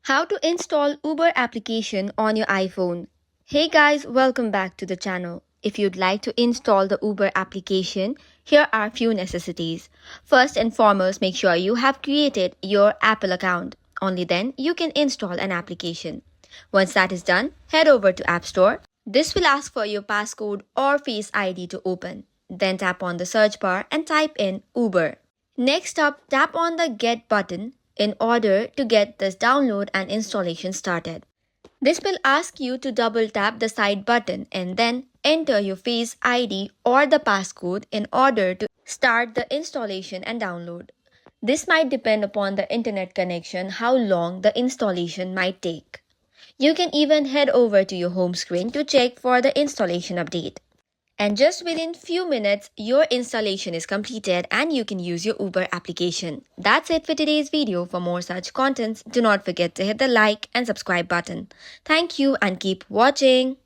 How to install Uber application on your iPhone. Hey guys, welcome back to the channel. If you'd like to install the Uber application, here are few necessities. First and foremost, make sure you have created your Apple account. Only then you can install an application. Once that is done, head over to App Store. This will ask for your passcode or Face ID to open. Then tap on the search bar and type in Uber. Next up, tap on the Get button in order to get this download and installation started. This will ask you to double tap the side button and then enter your Face ID or the passcode in order to start the installation and download. This might depend upon the internet connection how long the installation might take. You can even head over to your home screen to check for the installation update. And just within few minutes, your installation is completed and you can use your Uber application. That's it for today's video. For more such contents, do not forget to hit the like and subscribe button. Thank you and keep watching.